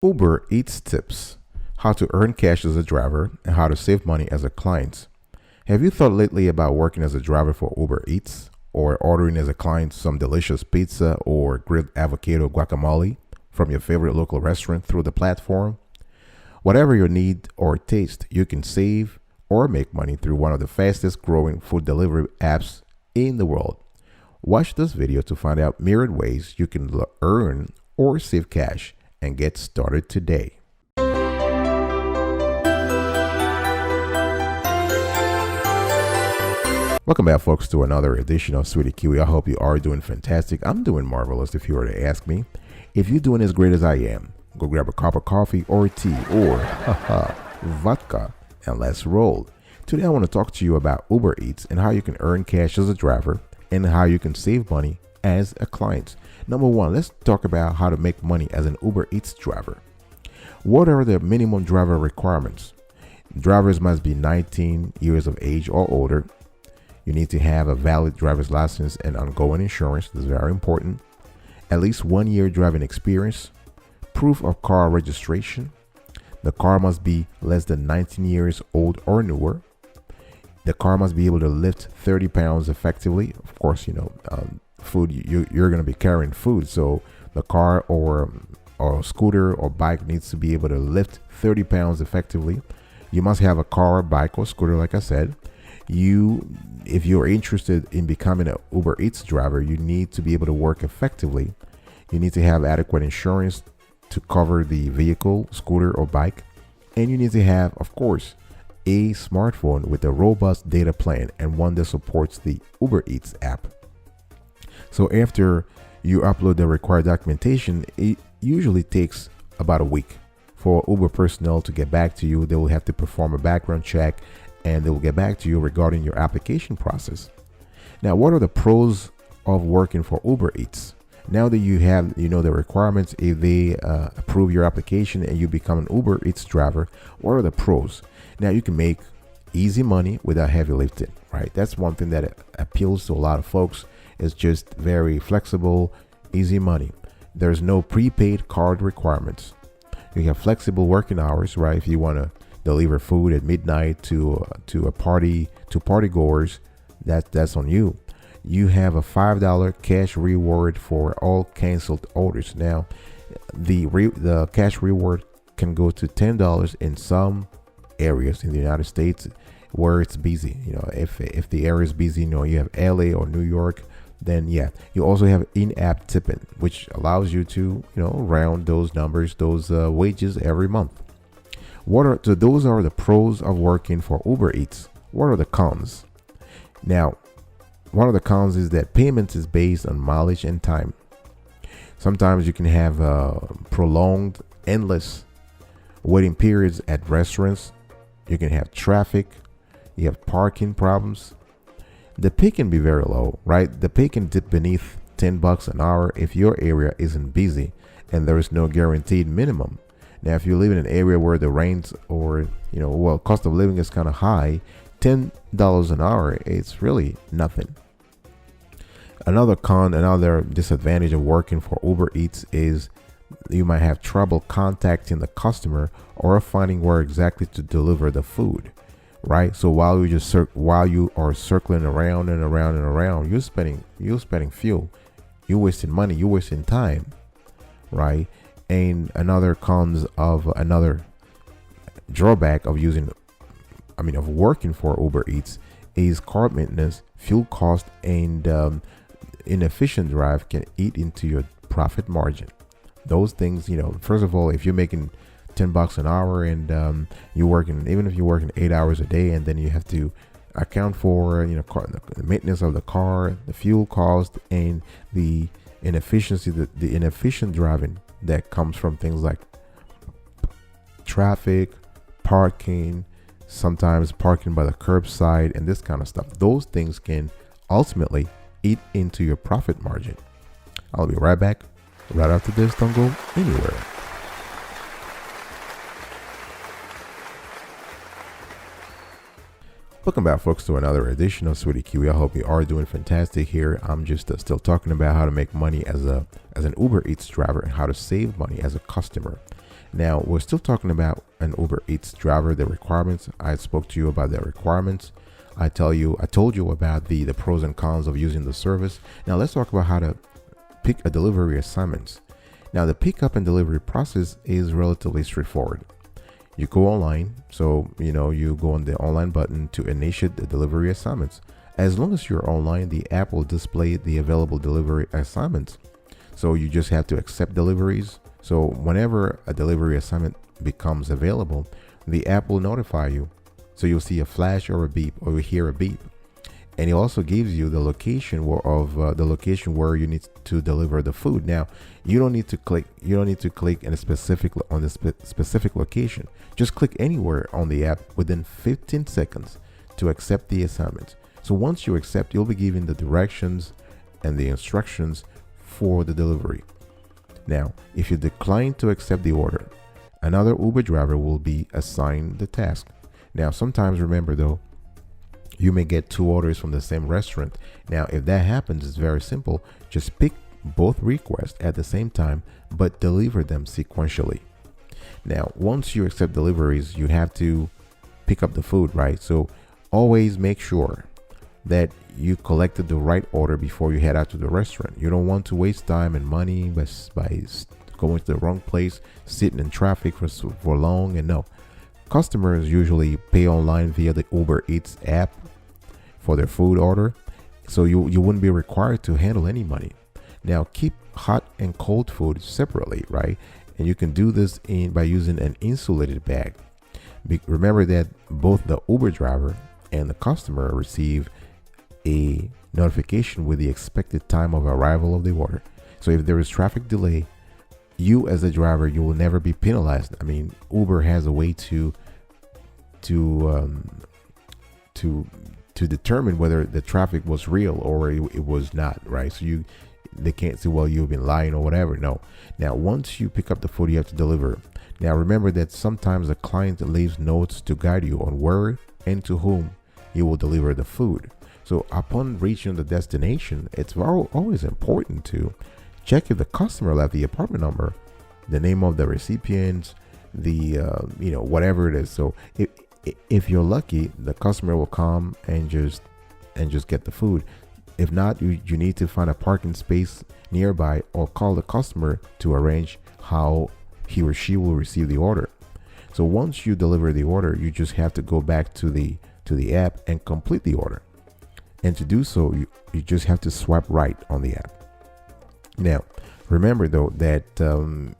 Uber Eats tips: how to earn cash as a driver and how to save money as a client. Have you thought lately about working as a driver for Uber Eats or ordering as a client some delicious pizza or grilled avocado guacamole from your favorite local restaurant through the platform? Whatever your need or taste, you can save or make money through one of the fastest growing food delivery apps in the world. Watch this video to find out myriad ways you can earn or save cash and get started today. Welcome back, folks, to another edition of Sweetie Kiwi. I hope you are doing fantastic. I'm doing marvelous, if you were to ask me. If you're doing as great as I am, go grab a cup of coffee or tea or vodka and let's roll. Today I want to talk to you about Uber Eats and how you can earn cash as a driver and how you can save money as a client. Number one, let's talk about how to make money as an Uber Eats driver. What are the minimum driver requirements? Drivers must be 19 years of age or older. You need to have a valid driver's license and ongoing insurance. This is very important. At least 1 year driving experience. Proof of car registration. The car must be less than 19 years old or newer. The car must be able to lift 30 pounds effectively. Of course, food, you're going to be carrying food. So the car or scooter or bike needs to be able to lift 30 pounds effectively. You must have a car, bike, or scooter, like I said. If you're interested in becoming an Uber Eats driver, you need to be able to work effectively. You need to have adequate insurance to cover the vehicle, scooter, or bike. And you need to have, of course, a smartphone with a robust data plan and one that supports the Uber Eats app. So after you upload the required documentation, it usually takes about a week for Uber personnel to get back to you. They will have to perform a background check and they will get back to you regarding your application process. Now, what are the pros of working for Uber Eats? Now that you have, the requirements, if they approve your application and you become an Uber Eats driver, what are the pros? Now, you can make easy money without heavy lifting, right? That's one thing that appeals to a lot of folks. It's just very flexible, easy money. There's no prepaid card requirements. You have flexible working hours, right? If you want to deliver food at midnight to a party, to partygoers, that's on you. You have a $5 cash reward for all canceled orders. Now, the cash reward can go to $10 in some areas in the United States where it's busy. If the area is busy, you have LA or New York, then yeah. You also have in-app tipping, which allows you to round those numbers, those wages every month. So those are the pros of working for Uber Eats. What are the cons? Now, one of the cons is that payment is based on mileage and time. Sometimes you can have prolonged, endless waiting periods at restaurants. You can have traffic. You have parking problems. The pay can be very low, right? The pay can dip beneath $10 an hour if your area isn't busy and there is no guaranteed minimum. Now, if you live in an area where the rents or, cost of living is kind of high, $10 an hour, it's really nothing. Another disadvantage of working for Uber Eats is you might have trouble contacting the customer or finding where exactly to deliver the food, right? So while you are circling around and around and around, you're spending fuel, you're wasting money, you're wasting time, right? And another drawback of working for Uber Eats is car maintenance, fuel cost, and inefficient drive can eat into your profit margin. Those things, first of all, if you're making $10 an hour and even if you're working 8 hours a day, and then you have to account for the maintenance of the car, the fuel cost, and the inefficiency, the inefficient driving that comes from things like traffic, parking, sometimes parking by the curbside, and this kind of stuff. Those things can ultimately eat into your profit margin. I'll be right back right after this. Don't go anywhere. Welcome back, folks, to another edition of Sweetie Kiwi. I hope you are doing fantastic here. I'm just still talking about how to make money as an Uber Eats driver and how to save money as a customer. Now we're still talking about an Uber Eats driver, the requirements. I spoke to you about the requirements. I told you about the pros and cons of using the service. Now let's talk about how to pick a delivery assignments. Now the pickup and delivery process is relatively straightforward. You go online, so you go on the online button to initiate the delivery assignments. As long as you're online, the app will display the available delivery assignments. So you just have to accept deliveries. So whenever a delivery assignment becomes available, the app will notify you. So you'll see a flash or a beep, or you hear a beep, and it also gives you the location where you need to deliver the food. Now you don't need to click in a specific location. Just click anywhere on the app within 15 seconds to accept the assignment. So once you accept, you'll be given the directions and the instructions for the delivery. Now, if you decline to accept the order, another Uber driver will be assigned the task. Now, sometimes remember though, you may get 2 orders from the same restaurant. Now, if that happens, it's very simple. Just pick both requests at the same time, but deliver them sequentially. Now, once you accept deliveries, you have to pick up the food, right? So always make sure that you collected the right order before you head out to the restaurant. You don't want to waste time and money by going to the wrong place, sitting in traffic for long. And no, customers usually pay online via the Uber Eats app for their food order, so you wouldn't be required to handle any money. Now keep hot and cold food separately, right? And you can do this by using an insulated bag. Remember that both the Uber driver and the customer receive a notification with the expected time of arrival of the order. So if there is traffic delay, you as a driver, you will never be penalized. I mean, Uber has a way to determine whether the traffic was real or it was not, right? So they can't say, well, you've been lying or whatever. No. Now, once you pick up the food, you have to deliver. Now, remember that sometimes the client leaves notes to guide you on where and to whom you will deliver the food. So upon reaching the destination, it's always important to check if the customer left the apartment number, the name of the recipient, the whatever it is. So if you're lucky, the customer will come and just get the food. If not, you need to find a parking space nearby or call the customer to arrange how he or she will receive the order. So once you deliver the order, you just have to go back to the app and complete the order. And to do so, you just have to swipe right on the app. Now, remember though that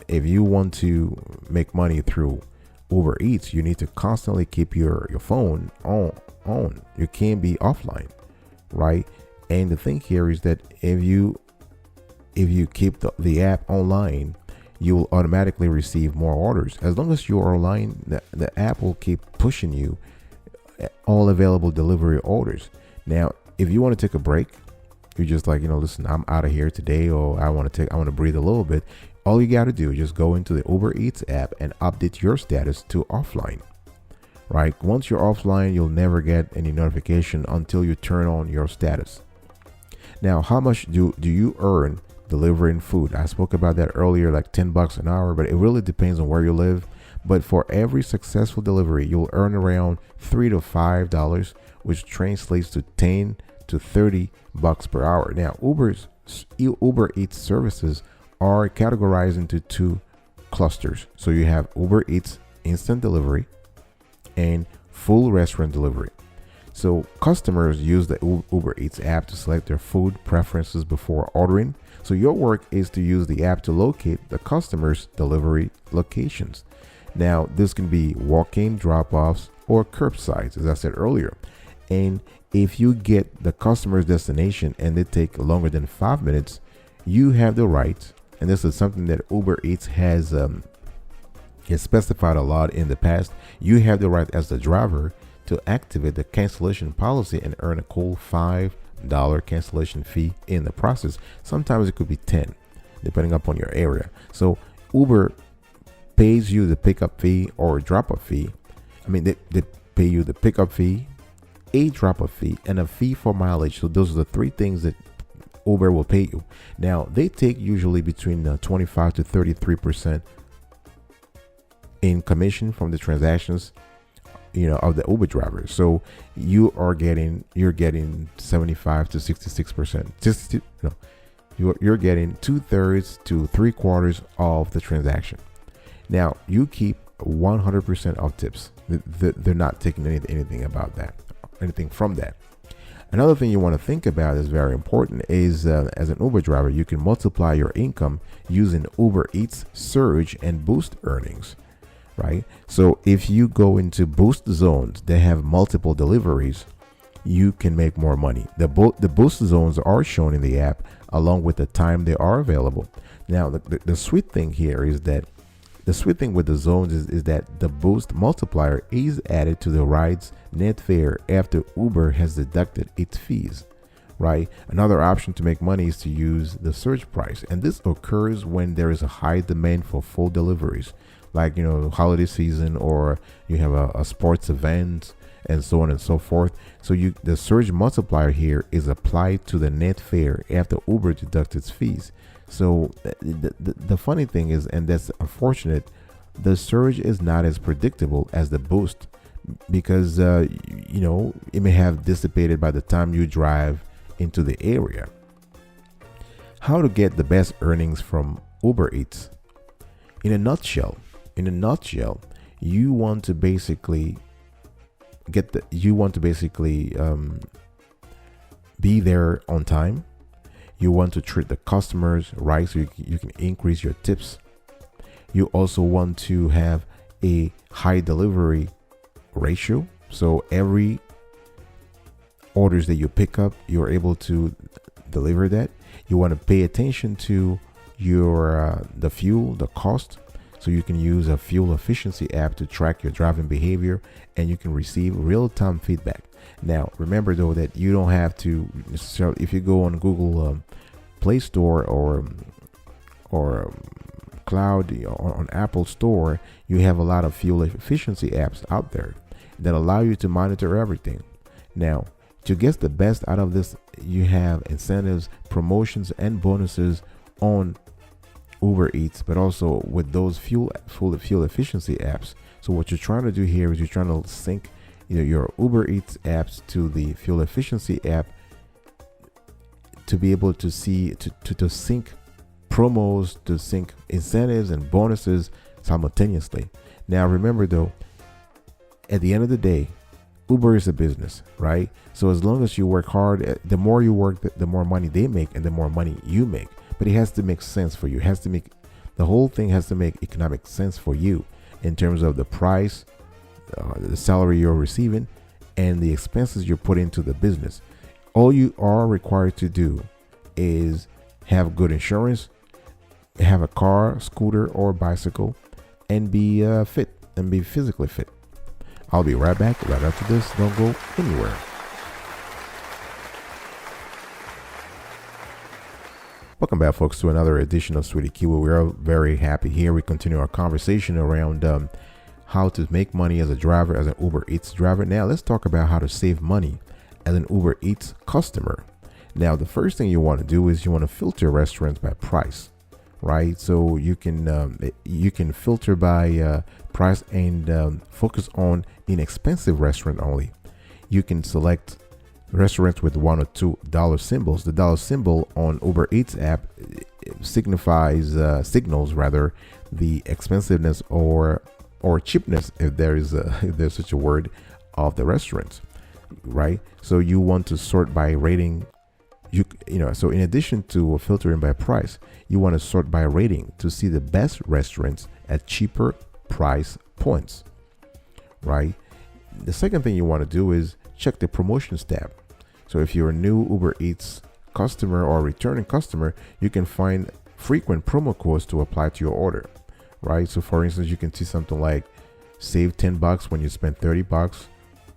if you want to make money through Uber Eats, you need to constantly keep your phone on. You can't be offline, right? And the thing here is that if you keep the app online, you will automatically receive more orders. As long as you are online, the app will keep pushing you all available delivery orders. Now, if you want to take a break, you're just like, listen, I'm out of here today, or I want to breathe a little bit. All you got to do is just go into the Uber Eats app and update your status to offline, right? Once you're offline, you'll never get any notification until you turn on your status. Now, how much do you earn delivering food? I spoke about that earlier, like $10 an hour, but it really depends on where you live. But for every successful delivery, you'll earn around $3 to $5, which translates to $10 to $30 per hour. Now, Uber Eats services are categorized into 2 clusters. So you have Uber Eats instant delivery and full restaurant delivery. So customers use the Uber Eats app to select their food preferences before ordering. So your work is to use the app to locate the customer's delivery locations. Now, this can be walk-in, drop-offs, or curbside, as I said earlier. And if you get the customer's destination and they take longer than 5 minutes, you have the right, and this is something that Uber Eats has specified a lot in the past, you have the right as the driver to activate the cancellation policy and earn a cool $5 cancellation fee in the process. Sometimes it could be 10, depending upon your area. So Uber pays you the pickup fee or drop-off fee. I mean, they pay you the pickup fee, a drop-off fee, and a fee for mileage. So those are the 3 things that Uber will pay you. Now, they take usually between 25 to 33% in commission from the transactions, of the Uber drivers. So you're getting 75 to 66%. You're getting 2/3 to 3/4 of the transaction. Now you keep 100% of tips. They're not taking anything from that. Another thing you want to think about is very important is as an Uber driver, you can multiply your income using Uber Eats surge and boost earnings, right? So if you go into boost zones that have multiple deliveries, you can make more money. The boost zones are shown in the app along with the time they are available. Now, the sweet thing here is that the sweet thing with the zones is that the boost multiplier is added to the ride's net fare after Uber has deducted its fees, right? Another option to make money is to use the surge price. And this occurs when there is a high demand for full deliveries, like, holiday season, or you have a sports event and so on and so forth. So the surge multiplier here is applied to the net fare after Uber deducts its fees. So the funny thing is, and that's unfortunate, the surge is not as predictable as the boost because, it may have dissipated by the time you drive into the area. How to get the best earnings from Uber Eats? In a nutshell, you want to basically be there on time. You want to treat the customers right so you can increase your tips. You also want to have a high delivery ratio. So every orders that you pick up, you're able to deliver that. You want to pay attention to your the fuel, the cost. So you can use a fuel efficiency app to track your driving behavior, and you can receive real-time feedback. Now, remember though that you don't have to necessarily, if you go on Google Play Store or Cloud on Apple Store, you have a lot of fuel efficiency apps out there that allow you to monitor everything. Now, to get the best out of this, you have incentives, promotions, and bonuses on Uber Eats, but also with those fuel efficiency apps. So what you're trying to do here is you're trying to sync your Uber Eats apps to the fuel efficiency app to be able to see to sync promos, to sync incentives and bonuses simultaneously. Now remember though, at the end of the day, Uber is a business, right? So as long as you work hard, the more you work, the more money they make and the more money you make. But it has to make sense for you. The whole thing has to make economic sense for you in terms of the price, the salary you're receiving, and the expenses you're putting into the business. All you are required to do is have good insurance, have a car, scooter, or bicycle, and be fit and be physically fit. I'll be right back right after this. Don't go anywhere. Welcome back, folks, to another edition of Sweetie Kiwi. We are very happy here. We continue our conversation around how to make money as a driver, as an Uber Eats driver. Now, let's talk about how to save money as an Uber Eats customer. Now, the first thing you want to do is you want to filter restaurants by price, right? So you can filter by price and focus on inexpensive restaurant only. You can select restaurants with $1 or $2 symbols. The dollar symbol on Uber Eats app signals the expensiveness or cheapness, if there's such a word, of the restaurants, right? So you want to sort by rating. So in addition to filtering by price, you want to sort by rating to see the best restaurants at cheaper price points, right? The second thing you want to do is check the promotions tab. So if you're a new Uber Eats customer or returning customer, you can find frequent promo codes to apply to your order, right? So for instance, you can see something like save $10 when you spend $30,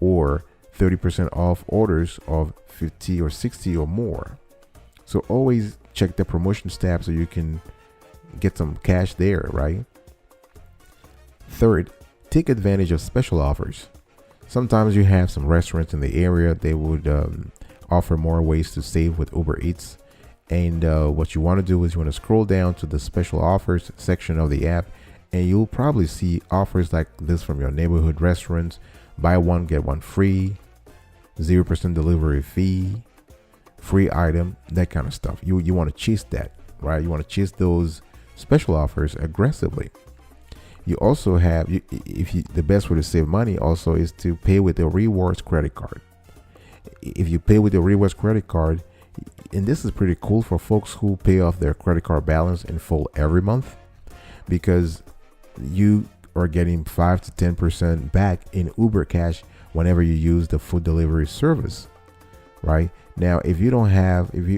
or 30% off orders of 50 or 60 or more. So always check the promotions tab so you can get some cash there, right? Third, take advantage of special offers. Sometimes you have some restaurants in the area, they would offer more ways to save with Uber Eats. And what you want to do is you want to scroll down to the special offers section of the app and you'll probably see offers like this from your neighborhood restaurants: buy one get one free, 0% delivery fee, free item, that kind of stuff. You want to chase that, right? You want to chase those special offers aggressively. You also have, the best way to save money also is to pay with a rewards credit card. If you pay with your rewards credit card, and this is pretty cool for folks who pay off their credit card balance in full every month, because you are getting 5 to 10% back in Uber Cash whenever you use the food delivery service, right? Now, if you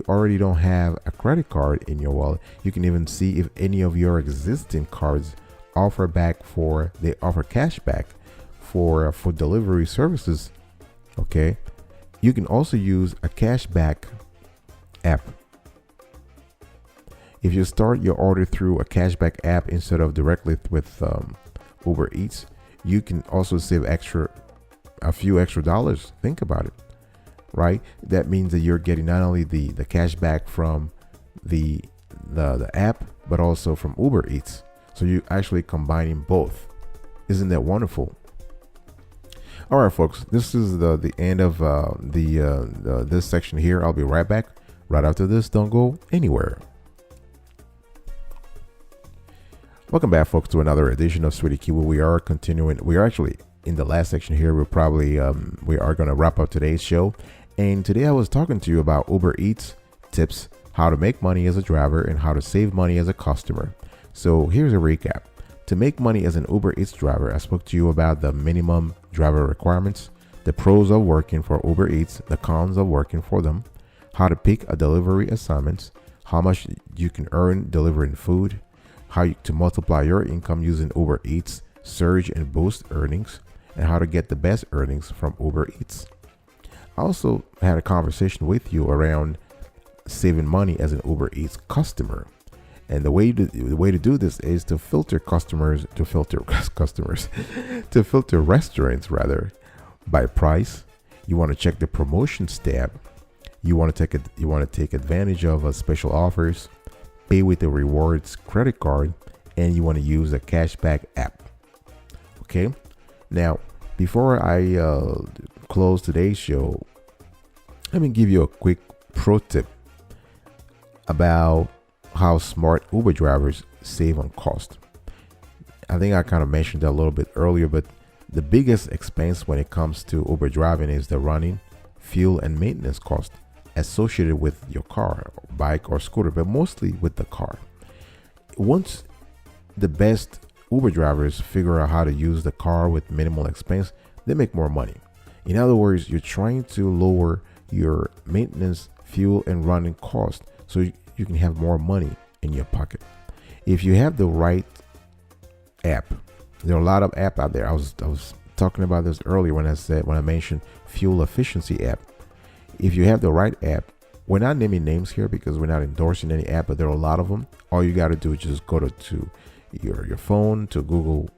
already don't have a credit card in your wallet, you can even see if any of your existing cards offer cash back for food delivery services. Okay, you can also use a cashback app. If you start your order through a cashback app instead of directly with Uber Eats, you can also save a few extra dollars. Think about it, right? That means that you're getting not only the cashback from the app, but also from Uber Eats. So you're actually combining both. Isn't that wonderful? All right, folks, this is the end of this section here. I'll be right back right after this. Don't go anywhere. Welcome back, folks, to another edition of Sweetie Kiwi. We are continuing. We are actually in the last section here. We are going to wrap up today's show. And today I was talking to you about Uber Eats tips, how to make money as a driver and how to save money as a customer. So here's a recap. To make money as an Uber Eats driver, I spoke to you about the minimum driver requirements, the pros of working for Uber Eats, the cons of working for them, how to pick a delivery assignments, how much you can earn delivering food, to multiply your income using Uber Eats, surge and boost earnings, and how to get the best earnings from Uber Eats. I also had a conversation with you around saving money as an Uber Eats customer. And the way to do this is to filter restaurants rather by price. You want to check the promotions tab. You want to take advantage of special offers, pay with the rewards credit card, and you want to use a cashback app. Okay. Now, before I close today's show, let me give you a quick pro tip about how smart Uber drivers save on cost. I think I kind of mentioned that a little bit earlier, but the biggest expense when it comes to Uber driving is the running, fuel, and maintenance cost associated with your car, bike, or scooter, but mostly with the car. Once the best Uber drivers figure out how to use the car with minimal expense, they make more money. In other words, you're trying to lower your maintenance, fuel, and running cost so you can have more money in your pocket. If you have the right app, there are a lot of apps out there. I was talking about this earlier when I mentioned fuel efficiency app. If you have the right app, we're not naming names here because we're not endorsing any app, but there are a lot of them. All you got to do is just go to your phone, to Google,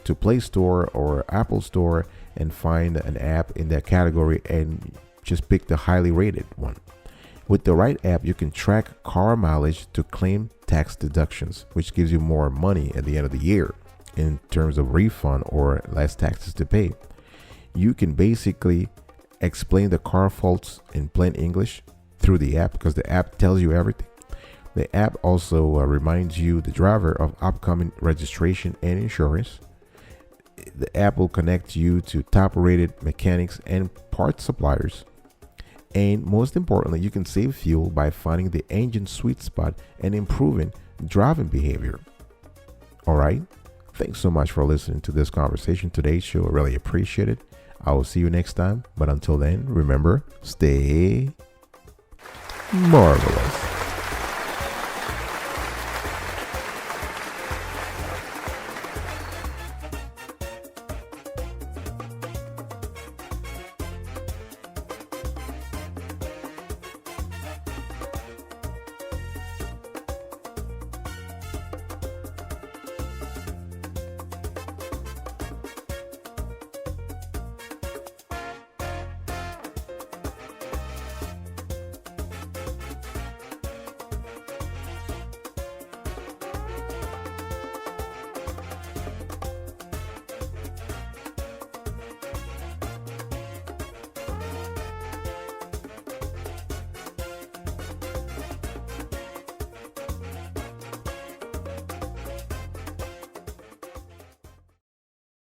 to Play Store or Apple Store, and find an app in that category and just pick the highly rated one. With the right app, you can track car mileage to claim tax deductions, which gives you more money at the end of the year in terms of refund or less taxes to pay. You can basically explain the car faults in plain English through the app because the app tells you everything. The app also reminds you, the driver, of upcoming registration and insurance. The app will connect you to top-rated mechanics and parts suppliers. And most importantly, you can save fuel by finding the engine sweet spot and improving driving behavior. All right. Thanks so much for listening to this conversation, today's show. I really appreciate it. I will see you next time. But until then, remember, stay marvelous.